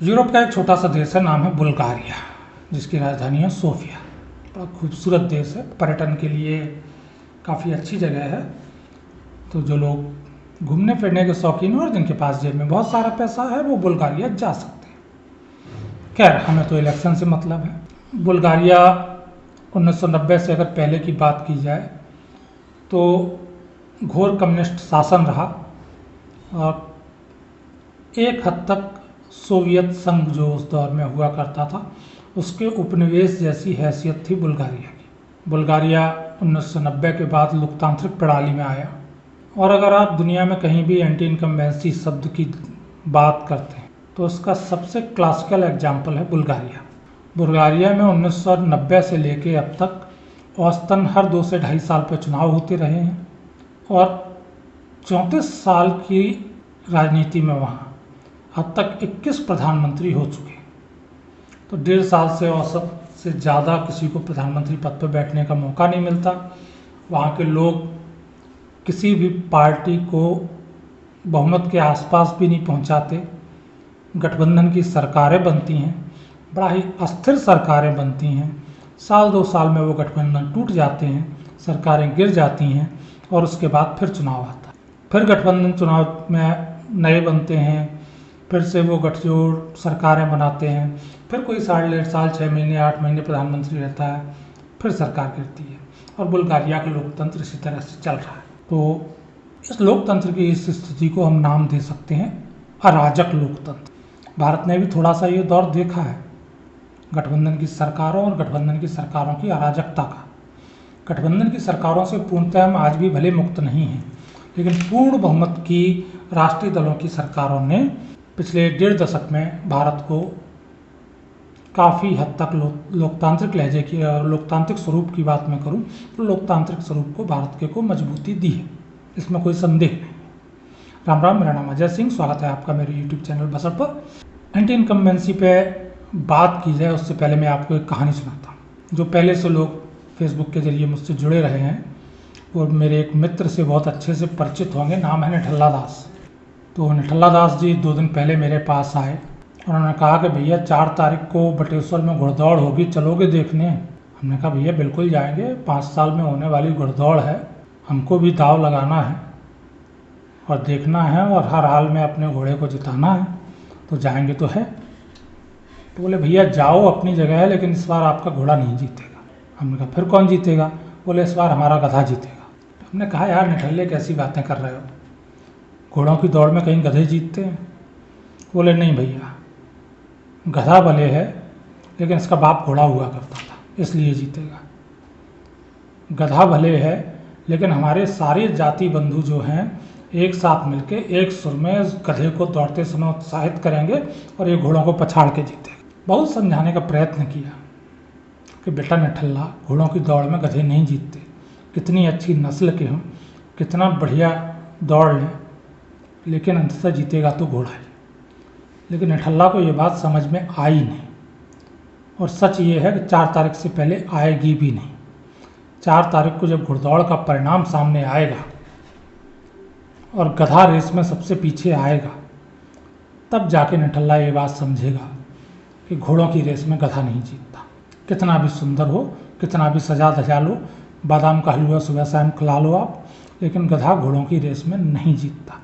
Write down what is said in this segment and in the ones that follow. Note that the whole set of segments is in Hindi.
यूरोप का एक छोटा सा देश है, नाम है बुल्गारिया, जिसकी राजधानी है सोफिया। बड़ा खूबसूरत देश है, पर्यटन के लिए काफ़ी अच्छी जगह है। तो जो लोग घूमने फिरने के शौकीन हैं और जिनके पास जेब में बहुत सारा पैसा है वो बुल्गारिया जा सकते हैं। खैर, हमें तो इलेक्शन से मतलब है। बुल्गारिया 1990 से अगर पहले की बात की जाए तो घोर कम्युनिस्ट शासन रहा और एक हद तक सोवियत संघ जो उस दौर में हुआ करता था उसके उपनिवेश जैसी हैसियत थी बुल्गारिया की। बुल्गारिया 1990 के बाद लोकतांत्रिक प्रणाली में आया। और अगर आप दुनिया में कहीं भी एंटी इनकम्बेंसी शब्द की बात करते हैं तो उसका सबसे क्लासिकल एग्जाम्पल है बुल्गारिया। बुल्गारिया में 1990 से लेके अब तक औसतन हर 2 से ढाई साल पर चुनाव होते रहे हैं और 34 साल की राजनीति में वहाँ अब तक 21 प्रधानमंत्री हो चुके। तो 1.5 साल से औसत से ज़्यादा किसी को प्रधानमंत्री पद पर बैठने का मौका नहीं मिलता। वहाँ के लोग किसी भी पार्टी को बहुमत के आसपास भी नहीं पहुँचाते। गठबंधन की सरकारें बनती हैं, बड़ा ही अस्थिर सरकारें बनती हैं। साल 2 साल में वो गठबंधन टूट जाते हैं, सरकारें गिर जाती हैं और उसके बाद फिर चुनाव आता है। फिर गठबंधन चुनाव में नए बनते हैं, फिर से वो गठजोड़ सरकारें बनाते हैं, फिर कोई 1.5 साल 6 महीने 8 महीने प्रधानमंत्री रहता है, फिर सरकार गिरती है। और बुल्गारिया का लोकतंत्र इसी तरह से चल रहा है। तो इस लोकतंत्र की इस स्थिति को हम नाम दे सकते हैं अराजक लोकतंत्र। भारत ने भी थोड़ा सा ये दौर देखा है गठबंधन की सरकारों और गठबंधन की सरकारों की अराजकता का। गठबंधन की सरकारों से पूर्णतः हम आज भी भले मुक्त नहीं हैं, लेकिन पूर्ण बहुमत की राष्ट्रीय दलों की सरकारों ने पिछले 1.5 दशक में भारत को काफ़ी हद तक लोकतांत्रिक लहजे की और लोकतांत्रिक स्वरूप की बात मैं करूं तो लोकतांत्रिक स्वरूप को भारत के को मजबूती दी है, इसमें कोई संदेह नहीं। राम राम, मेरा नाम अजय सिंह, स्वागत है आपका मेरे YouTube चैनल बसर पर। एंटी इनकम्बेंसी पे बात की जाए उससे पहले मैं आपको एक कहानी सुनाता हूँ। जो पहले से लोग फेसबुक के जरिए मुझसे जुड़े रहे हैं और मेरे एक मित्र से बहुत अच्छे से परिचित होंगे, नाम है निठल्ला दास। तो निठल्ला दास जी 2 दिन पहले मेरे पास आए। उन्होंने कहा कि भैया 4 तारीख को बटेश्वर में घुड़दौड़ होगी, चलोगे देखने? हमने कहा भैया बिल्कुल जाएंगे, 5 साल में होने वाली घुड़दौड़ है, हमको भी दाव लगाना है और देखना है और हर हाल में अपने घोड़े को जिताना है, तो जाएंगे तो है। तो बोले भैया जाओ, अपनी जगह है, लेकिन इस बार आपका घोड़ा नहीं जीतेगा। हमने कहा फिर कौन जीतेगा? बोले इस बार हमारा गधा जीतेगा। तो हमने कहा यार निठल्ले कैसी बातें कर रहे हो, घोड़ों की दौड़ में कहीं गधे जीतते हैं? बोले नहीं भैया, गधा भले है लेकिन इसका बाप घोड़ा हुआ करता था इसलिए जीतेगा। गधा भले है लेकिन हमारे सारे जाति बंधु जो हैं एक साथ मिलके एक सुर में इस गधे को दौड़ते समय उत्साहित करेंगे और ये घोड़ों को पछाड़ के जीतेगा। बहुत समझाने का प्रयत्न किया कि बेटा निठल्ला, घोड़ों की दौड़ में गधे नहीं जीतते, कितनी अच्छी नस्ल के हों, कितना बढ़िया दौड़ लें, लेकिन अंततः जीतेगा तो घोड़ा ही। लेकिन निठल्ला को ये बात समझ में आई नहीं और सच ये है कि 4 तारीख से पहले आएगी भी नहीं। 4 तारीख को जब घुड़दौड़ का परिणाम सामने आएगा और गधा रेस में सबसे पीछे आएगा, तब जाके निठल्ला ये बात समझेगा कि घोड़ों की रेस में गधा नहीं जीतता। कितना भी सुंदर हो, कितना भी सजा धजा लो, बादाम का हलवा सुबह शाम खिला लो आप, लेकिन गधा घोड़ों की रेस में नहीं जीतता।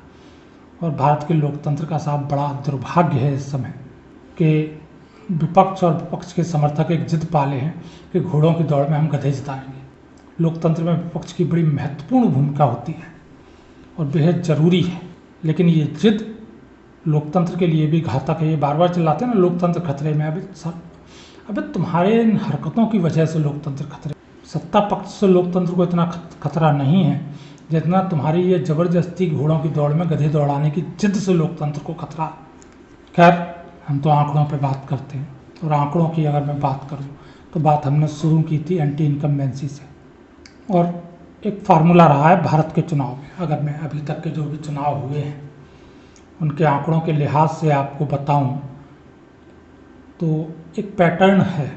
और भारत के लोकतंत्र का साहब बड़ा दुर्भाग्य है इस समय कि विपक्ष और विपक्ष के समर्थक एक जिद पाले हैं कि घोड़ों की दौड़ में हम गधे जिताएंगे। लोकतंत्र में विपक्ष की बड़ी महत्वपूर्ण भूमिका होती है और बेहद ज़रूरी है, लेकिन ये जिद लोकतंत्र के लिए भी घातक है। ये बार बार चिल्लाते हैं ना लोकतंत्र खतरे में। अबे तुम्हारे इन हरकतों की वजह से लोकतंत्र खतरे। सत्ता पक्ष से लोकतंत्र को इतना खतरा नहीं है जितना तुम्हारी ये ज़बरदस्ती घोड़ों की दौड़ में गधे दौड़ाने की जिद से लोकतंत्र को खतरा। खैर, हम तो आंकड़ों पे बात करते हैं और आंकड़ों की अगर मैं बात करूं तो बात हमने शुरू की थी एंटी इनकम्बेंसी से। और एक फार्मूला रहा है भारत के चुनाव में। अगर मैं अभी तक के जो भी चुनाव हुए हैं उनके आंकड़ों के लिहाज से आपको बताऊं तो एक पैटर्न है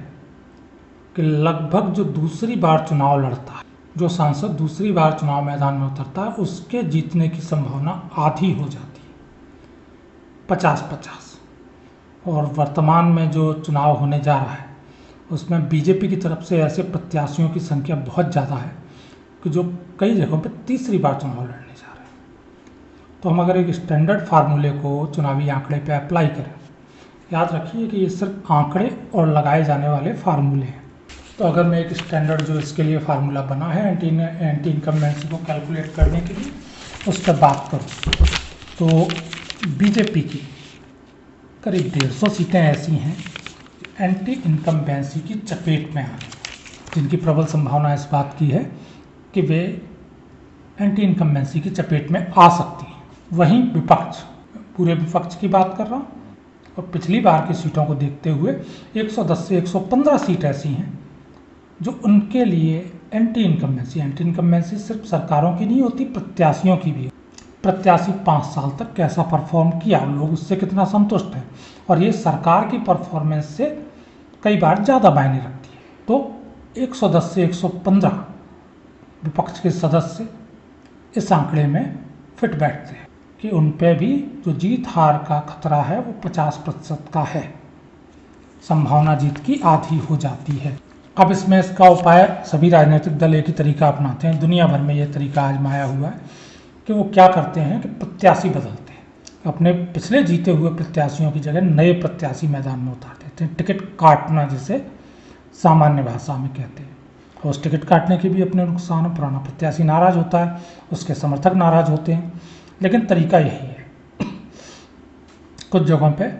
कि लगभग जो दूसरी बार चुनाव लड़ता है, जो सांसद दूसरी बार चुनाव मैदान में उतरता है, उसके जीतने की संभावना आधी हो जाती है, 50-50। और वर्तमान में जो चुनाव होने जा रहा है उसमें बीजेपी की तरफ से ऐसे प्रत्याशियों की संख्या बहुत ज़्यादा है कि जो कई जगहों पर तीसरी बार चुनाव लड़ने जा रहे हैं। तो हम अगर एक स्टैंडर्ड फार्मूले को चुनावी आंकड़े पर अप्लाई करें, याद रखिए कि ये सिर्फ आंकड़े और लगाए जाने वाले फार्मूले हैं। तो अगर मैं एक स्टैंडर्ड जो इसके लिए फार्मूला बना है एंटी इनकम्बेंसी को कैलकुलेट करने के लिए उस पर बात करूँ तो बीजेपी की करीब 150 सीटें ऐसी हैं एंटी इनकम्बेंसी की चपेट में आने, जिनकी प्रबल संभावना इस बात की है कि वे एंटी इनकम्बेंसी की चपेट में आ सकती हैं। वहीं विपक्ष, पूरे विपक्ष की बात कर रहा हूँ, और पिछली बार की सीटों को देखते हुए 110 से 115 सीट ऐसी हैं जो उनके लिए एंटी इनकम्बेंसी सिर्फ सरकारों की नहीं होती, प्रत्याशियों की भी। प्रत्याशी 5 साल तक कैसा परफॉर्म किया, लोग उससे कितना संतुष्ट हैं, और ये सरकार की परफॉर्मेंस से कई बार ज़्यादा मायने रखती है। तो 110 से 115 विपक्ष के सदस्य इस आंकड़े में फिट बैठते हैं कि उन पे भी जो जीत हार का खतरा है वो 50% का है, संभावना जीत की आधी हो जाती है। अब इसमें इसका उपाय सभी राजनीतिक दल एक ही तरीका अपनाते हैं, दुनिया भर में ये तरीका आजमाया हुआ है कि वो क्या करते हैं कि प्रत्याशी बदलते हैं, अपने पिछले जीते हुए प्रत्याशियों की जगह नए प्रत्याशी मैदान में उतार देते हैं। टिकट काटना जिसे सामान्य भाषा में कहते हैं। और उस टिकट काटने के भी अपने नुकसान है, पुराना प्रत्याशी नाराज होता है, उसके समर्थक नाराज होते हैं, लेकिन तरीका यही है। कुछ जगहों पे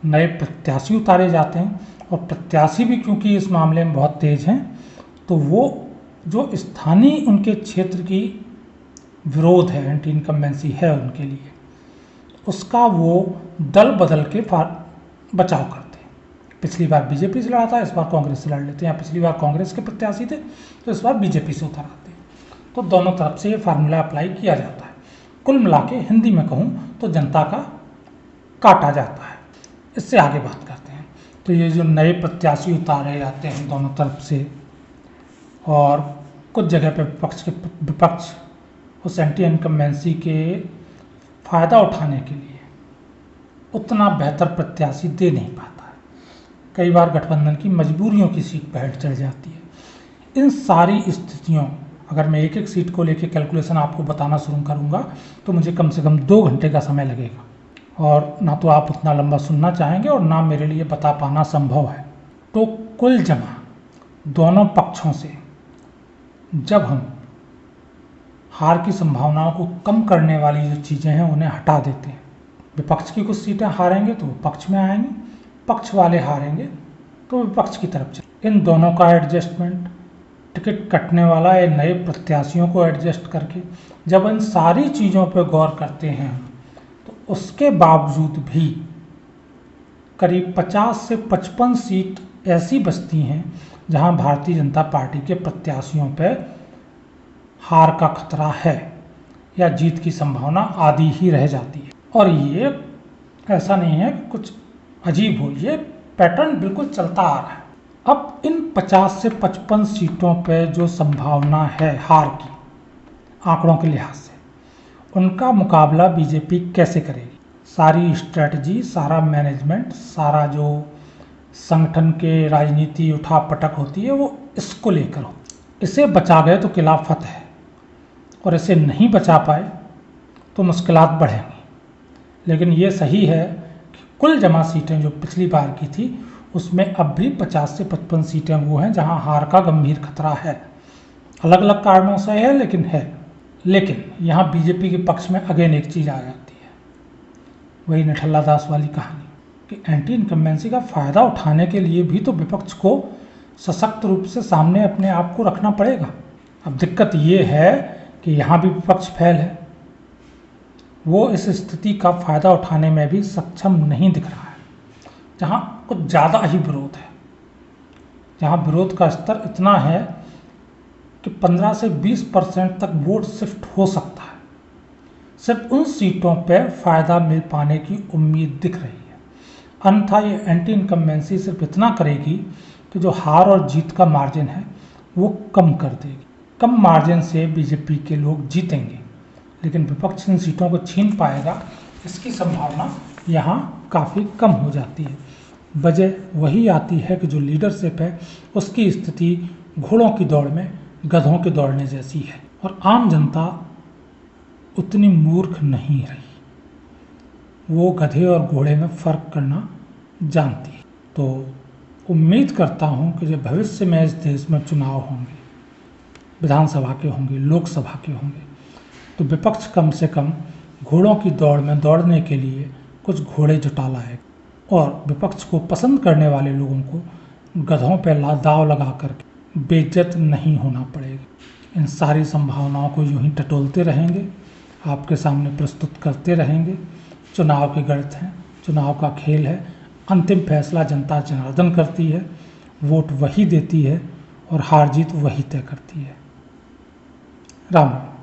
नए प्रत्याशी उतारे जाते हैं, और प्रत्याशी भी क्योंकि इस मामले में बहुत तेज हैं, तो वो जो स्थानीय उनके क्षेत्र की विरोध है, एंटी इनकम्बेंसी है उनके लिए, उसका वो दल बदल के बचाव करते हैं। पिछली बार बीजेपी से लड़ा था, इस बार कांग्रेस से लड़ लेते हैं, या पिछली बार कांग्रेस के प्रत्याशी थे तो इस बार बीजेपी से उतर आते हैं। तो दोनों तरफ से ये फार्मूला अप्लाई किया जाता है। कुल मिला के हिंदी में कहूँ तो जनता का काटा जाता है। इससे आगे बात करते हैं। तो ये जो नए प्रत्याशी उतारे जाते हैं दोनों तरफ से, और कुछ जगह पे विपक्ष उस एंटी इनकम्बेंसी के फ़ायदा उठाने के लिए उतना बेहतर प्रत्याशी दे नहीं पाता है। कई बार गठबंधन की मजबूरियों की सीट पर हेड चढ़ जाती है। इन सारी स्थितियों, अगर मैं एक एक सीट को लेकर कैलकुलेशन आपको बताना शुरू करूंगा तो मुझे कम से कम 2 घंटे का समय लगेगा, और ना तो आप उतना लंबा सुनना चाहेंगे और ना मेरे लिए बता पाना संभव है। तो कुल जमा दोनों पक्षों से जब हम हार की संभावनाओं को कम करने वाली जो चीज़ें हैं उन्हें हटा देते हैं, विपक्ष की कुछ सीटें हारेंगे तो वो पक्ष में आएंगी, पक्ष वाले हारेंगे तो विपक्ष की तरफ चले। इन दोनों का एडजस्टमेंट, टिकट कटने वाला या नए प्रत्याशियों को एडजस्ट करके जब इन सारी चीज़ों पर गौर करते हैं तो उसके बावजूद भी करीब 50 से 55 सीट ऐसी बचती हैं जहां भारतीय जनता पार्टी के प्रत्याशियों पर हार का खतरा है या जीत की संभावना आधी ही रह जाती है। और ये ऐसा नहीं है कि कुछ अजीब हो, ये पैटर्न बिल्कुल चलता आ रहा है। अब इन 50 से 55 सीटों पे जो संभावना है हार की आंकड़ों के लिहाज से, उनका मुकाबला बीजेपी कैसे करेगी? सारी स्ट्रेटजी, सारा मैनेजमेंट, सारा जो संगठन के राजनीति उठापटक होती है वो इसको लेकर हो। इसे बचा गए तो किला फतेह है, और इसे नहीं बचा पाए तो मुश्किलात बढ़ेंगी। लेकिन ये सही है कि कुल जमा सीटें जो पिछली बार की थी उसमें अब भी 50 से 55 सीटें वो हैं जहां हार का गंभीर खतरा है। अलग अलग कारणों से है, लेकिन है। लेकिन यहाँ बीजेपी के पक्ष में अगेन एक चीज़ आ जाती है, वही निठल्ला दास वाली कहानी कि एंटी इनकम्बेंसी का फ़ायदा उठाने के लिए भी तो विपक्ष को सशक्त रूप से सामने अपने आप को रखना पड़ेगा। अब दिक्कत ये है कि यहाँ भी विपक्ष फैल है, वो इस स्थिति का फ़ायदा उठाने में भी सक्षम नहीं दिख रहा है। जहाँ कुछ ज़्यादा ही विरोध है, जहाँ विरोध का स्तर इतना है कि 15 से 20% तक वोट शिफ्ट हो सकता है, सिर्फ उन सीटों पर फ़ायदा मिल पाने की उम्मीद दिख रही है। अन्यथा ये एंटी इनकम्बेंसी सिर्फ इतना करेगी कि जो हार और जीत का मार्जिन है वो कम कर देगी। कम मार्जिन से बीजेपी के लोग जीतेंगे, लेकिन विपक्ष इन सीटों को छीन पाएगा, इसकी संभावना यहाँ काफ़ी कम हो जाती है। वजह वही आती है कि जो लीडरशिप है उसकी स्थिति घोड़ों की दौड़ में गधों के दौड़ने जैसी है, और आम जनता उतनी मूर्ख नहीं रही। वो गधे और घोड़े में फ़र्क करना जानती है। तो उम्मीद करता हूँ कि जब भविष्य में इस देश में चुनाव होंगे, विधानसभा के होंगे, लोकसभा के होंगे, तो विपक्ष कम से कम घोड़ों की दौड़ में दौड़ने के लिए कुछ घोड़े जुटा लाए, और विपक्ष को पसंद करने वाले लोगों को गधों पर दाव लगा कर बेइज्जत नहीं होना पड़ेगा। इन सारी संभावनाओं को यूं ही टटोलते रहेंगे, आपके सामने प्रस्तुत करते रहेंगे। चुनाव के गणित हैं, चुनाव का खेल है, अंतिम फैसला जनता जनार्दन करती है, वोट वही देती है और हार जीत वही तय करती है। राम राम।